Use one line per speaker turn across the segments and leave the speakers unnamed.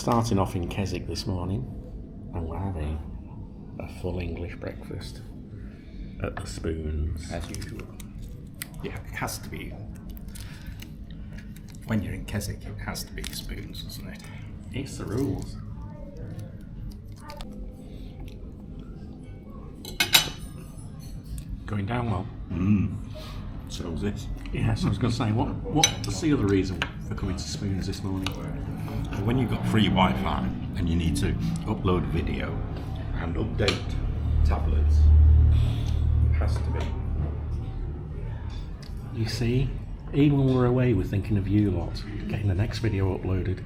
Starting off in Keswick this morning, and we're having a full English breakfast at the Spoons.
As usual. Yeah, it has to be. When you're in Keswick, it has to be Spoons, doesn't it?
It's the rules. Going down well.
So is this.
Yes, I was going to say, what's the other reason for coming to Spoons this morning?
When you've got free Wi-Fi and you need to upload video and update tablets, it has to be.
You see, even when we're away, we're thinking of you lot, getting the next video uploaded.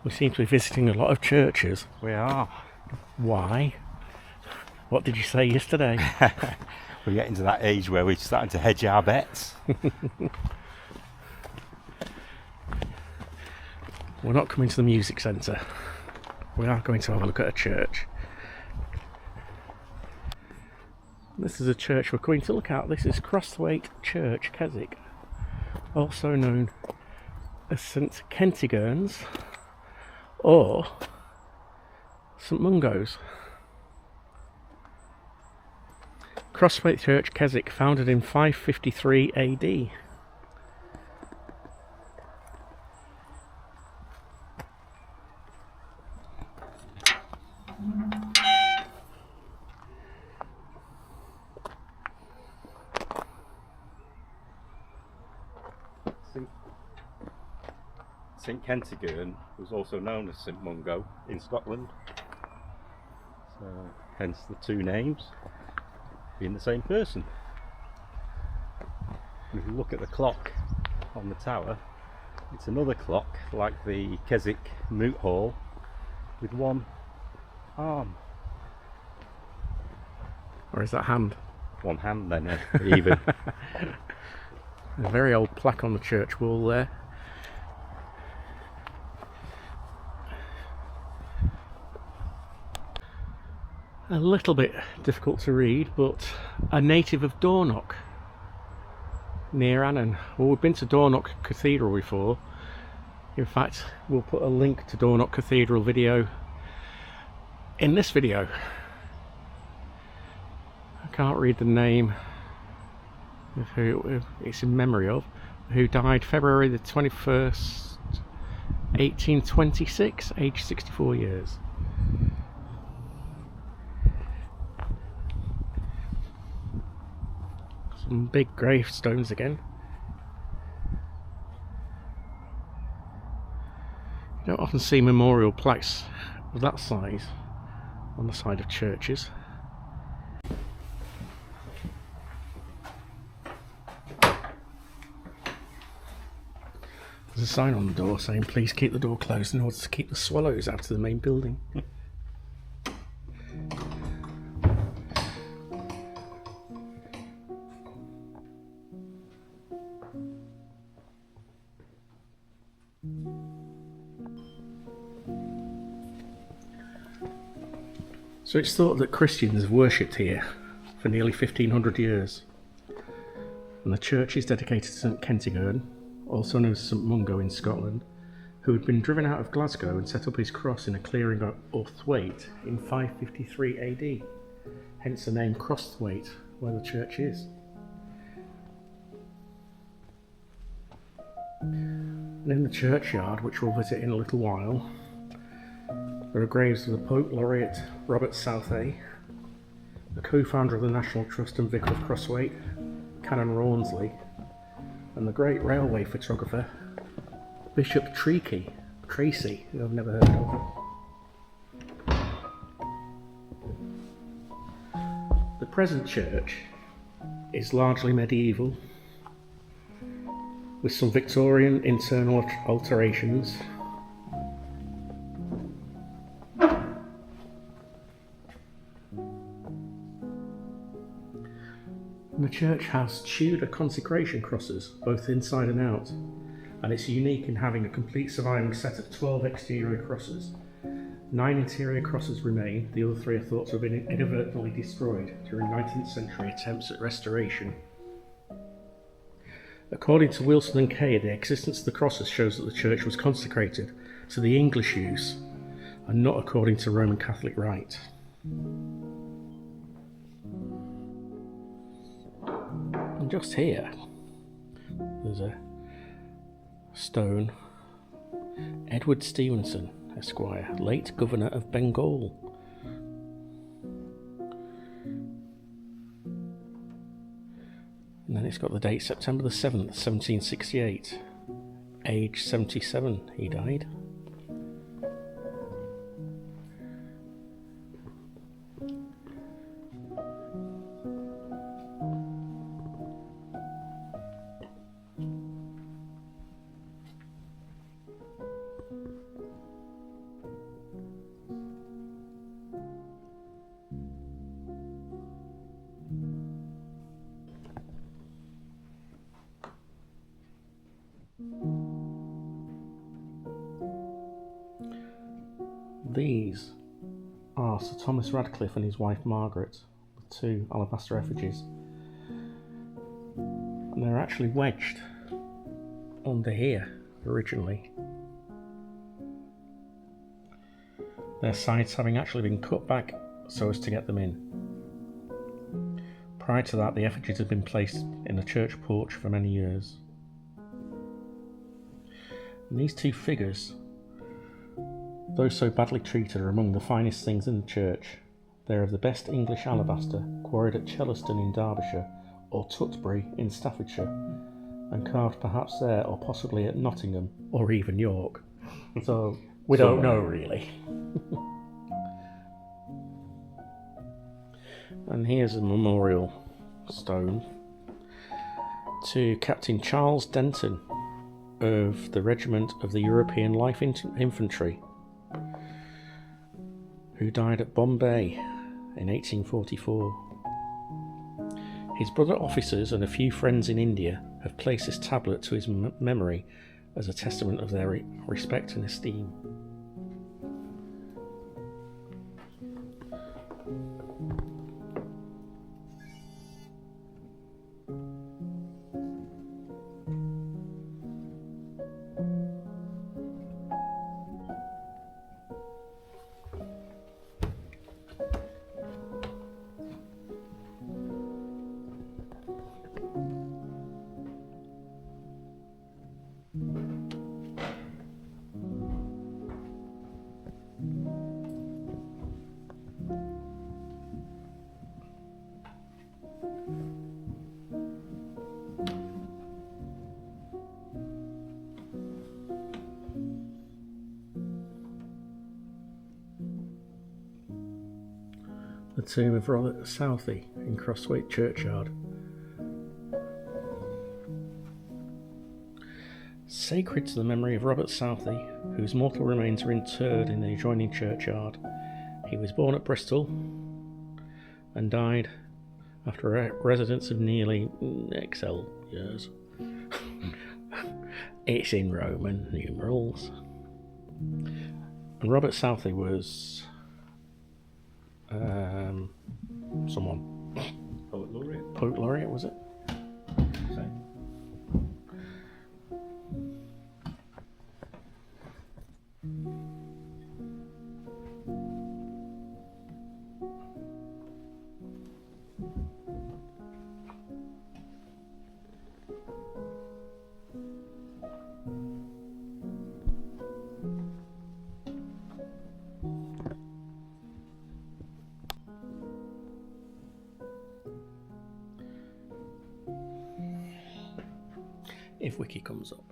We seem to be visiting a lot of churches.
We are.
Why? What did you say yesterday?
We're getting to that age where we're starting to hedge our bets.
We're not coming to the music centre. We are going to have a look at a church. This is a church we're going to look at. This is Crosthwaite Church, Keswick, also known as St Kentigern's or St Mungo's. Crosthwaite Church, Keswick, founded in 553 AD.
St Kentigern was also known as St Mungo in Scotland, so hence the two names being the same person. If you look at the clock on the tower, it's another clock like the Keswick Moot Hall with one arm.
Or is that hand?
One hand then, even.
A very old plaque on the church wall there. A little bit difficult to read, but a native of Dornoch, near Annan. Well, we've been to Dornoch Cathedral before. In fact, we'll put a link to Dornoch Cathedral video in this video. I can't read the name of who it's in memory of, who died February the 21st, 1826, aged 64 years. Some big gravestones again. You don't often see memorial plaques of that size on the side of churches. There's a sign on the door saying please keep the door closed in order to keep the swallows out of the main building. So it's thought that Christians have worshipped here for nearly 1500 years. And the church is dedicated to St Kentigern, also known as St Mungo in Scotland, who had been driven out of Glasgow and set up his cross in a clearing at Crosthwaite in 553 AD, hence the name Crosthwaite, where the church is. And in the churchyard, which we'll visit in a little while, there are graves of the Pope Laureate Robert Southey, the co-founder of the National Trust and Vicar of Crosthwaite, Canon Rawnsley, and the great railway photographer Bishop Tracy, who I've never heard of. The present church is largely medieval, with some Victorian internal alterations. And the church has Tudor consecration crosses, both inside and out, and it's unique in having a complete surviving set of 12 exterior crosses. 9 interior crosses remain, the other 3 are thought to have been inadvertently destroyed during 19th century attempts at restoration. According to Wilson and Kay, the existence of the crosses shows that the church was consecrated to the English use and not according to Roman Catholic rite. And just here, there's a stone. Edward Stevenson, Esquire, late Governor of Bengal. And then it's got the date September the 7th, 1768. Age 77 he died. These are Sir Thomas Radcliffe and his wife Margaret, the two alabaster effigies. And they're actually wedged under here originally. Their sides having actually been cut back so as to get them in. Prior to that, the effigies had been placed in a church porch for many years. And these two figures, though so badly treated, are among the finest things in the church. They are of the best English alabaster, quarried at Chellaston in Derbyshire, or Tutbury in Staffordshire, and carved perhaps there, or possibly at Nottingham, or even York. So we don't know really. And here's a memorial stone to Captain Charles Denton of the Regiment of the European Light Infantry, who died at Bombay in 1844. His brother officers and a few friends in India have placed this tablet to his memory as a testament of their respect and esteem. The tomb of Robert Southey in Crosthwaite churchyard. Sacred to the memory of Robert Southey, whose mortal remains are interred in the adjoining churchyard. He was born at Bristol and died after a residence of nearly XL years. It's in Roman numerals. And Robert Southey was someone.
Poet laureate.
Poet laureate, was it? If Wiki comes up.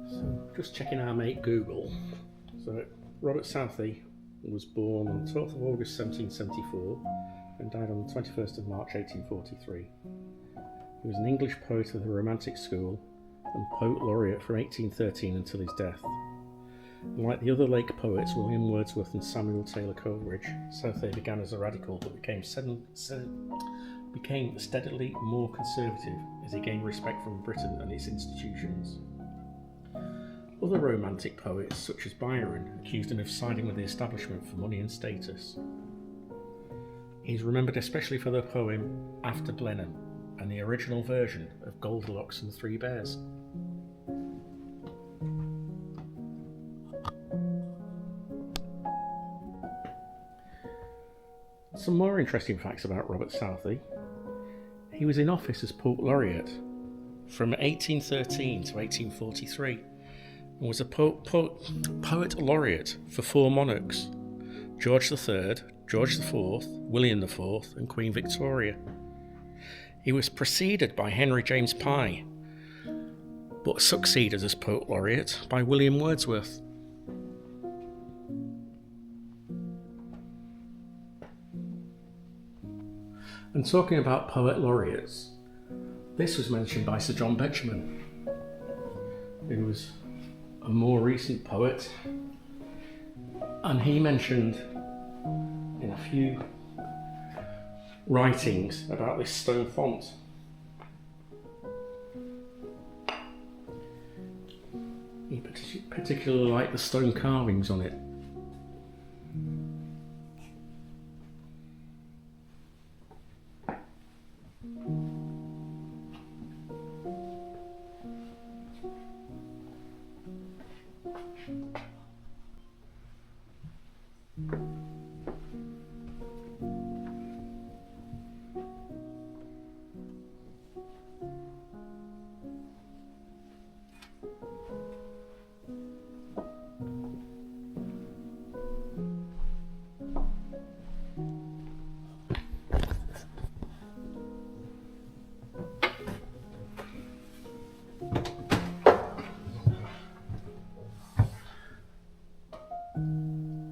So, just checking our mate Google. So, Robert Southey was born on the 12th of August 1774 and died on the 21st of March 1843. He was an English poet of the Romantic School and poet laureate from 1813 until his death. Like the other Lake poets, William Wordsworth and Samuel Taylor Coleridge, Southey began as a radical but became steadily more conservative as he gained respect from Britain and its institutions. Other Romantic poets, such as Byron, accused him of siding with the establishment for money and status. He's remembered especially for the poem After Blenheim and the original version of Goldilocks and the Three Bears. Some more interesting facts about Robert Southey. He was in office as Poet Laureate from 1813 to 1843 and was a Poet Laureate for 4 monarchs: George III, George IV, William IV and Queen Victoria. He was preceded by Henry James Pye, but succeeded as Poet Laureate by William Wordsworth. And talking about Poet Laureates, this was mentioned by Sir John Betjeman, who was a more recent poet, and he mentioned in a few writings about this stone font. He particularly liked the stone carvings on it.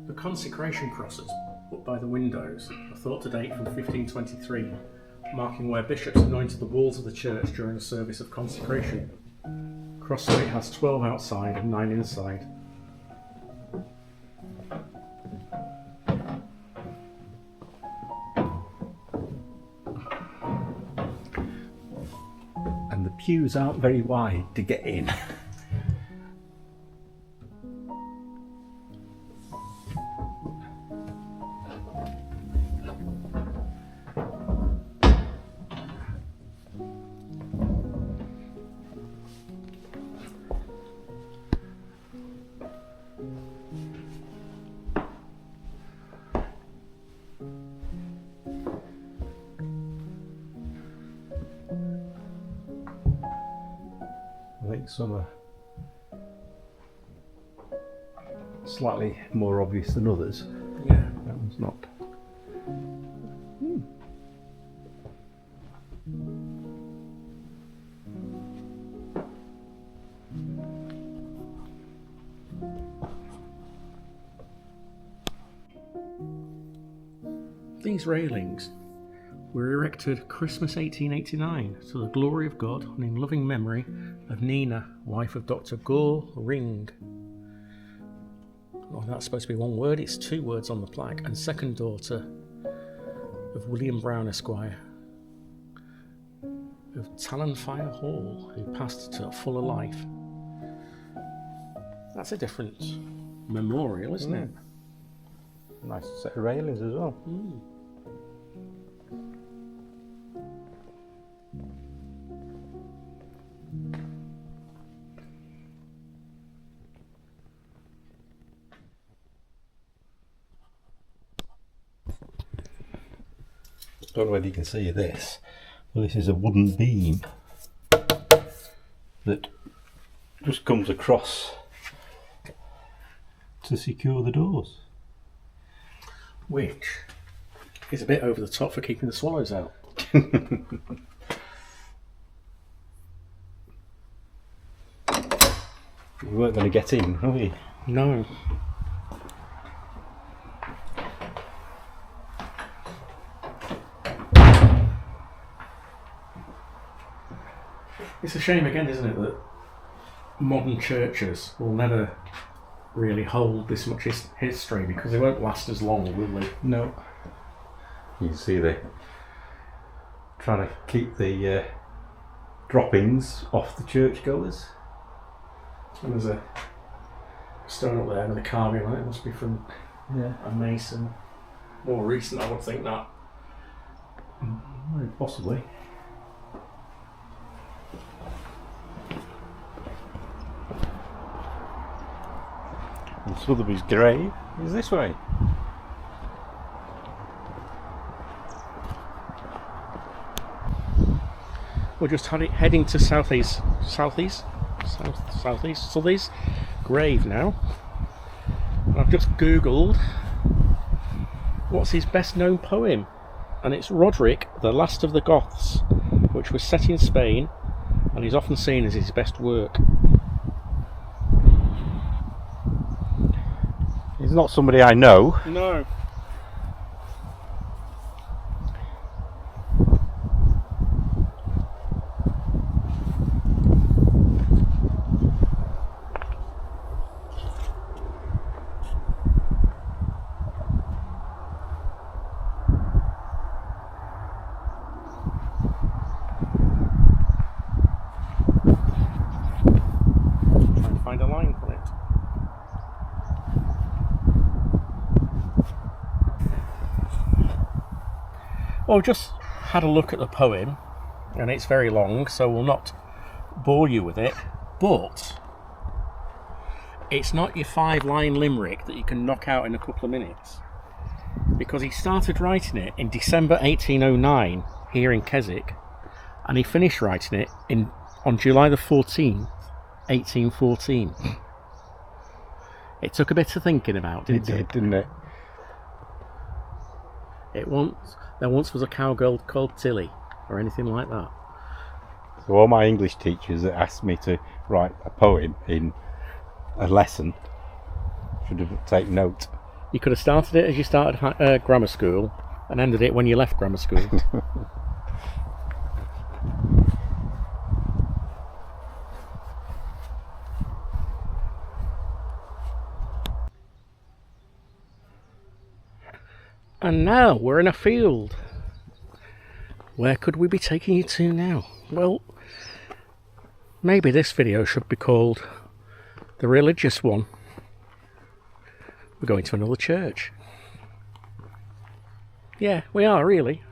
The consecration crosses put by the windows are thought to date from 1523, marking where bishops anointed the walls of the church during a service of consecration. Crosthwaite has 12 outside and 9 inside.
And the pews aren't very wide to get in. I think some are slightly more obvious than others.
Yeah.
That one's not.
These railings were erected Christmas 1889 to the glory of God and in loving memory of Nina, wife of Dr. Gore Ring. Oh, that's supposed to be one word, it's 2 words on the plaque, and second daughter of William Brown Esquire of Talonfire Hall, who passed to a fuller life. That's a different memorial, isn't it?
Nice set of railings as well. Don't know whether you can see this. Well, this is a wooden beam that just comes across to secure the doors.
Which is a bit over the top for keeping the swallows out.
We weren't going to get in, were we?
No. It's a shame again, isn't it, that modern churches will never really hold this much history, because they won't last as long, will they?
No. You can see they're trying to keep the droppings off the churchgoers.
And there's a stone up there with a carving on it. It must be from a mason. More recent, I would think, that.
Possibly.
And Sotheby's grave is this way.
We're just heading to Southeast Sotheby's grave now. I've just googled what's his best known poem, and it's Roderick, the Last of the Goths, which was set in Spain and is often seen as his best work.
He's not somebody I know.
No. Trying to find a line for it. Well, just had a look at the poem, and it's very long, so we'll not bore you with it, but it's not your 5-line limerick that you can knock out in a couple of minutes, because he started writing it in December 1809 here in Keswick, and he finished writing it on July the 14th, 1814. It took a bit of thinking about,
Didn't it?
There once was a cowgirl called Tilly, or anything like that.
So all my English teachers that asked me to write a poem in a lesson should have taken note.
You could have started it as you started grammar school and ended it when you left grammar school. And now we're in a field. Where could we be taking you to now? Well, maybe this video should be called the religious one. We're going to another church. Yeah, we are really.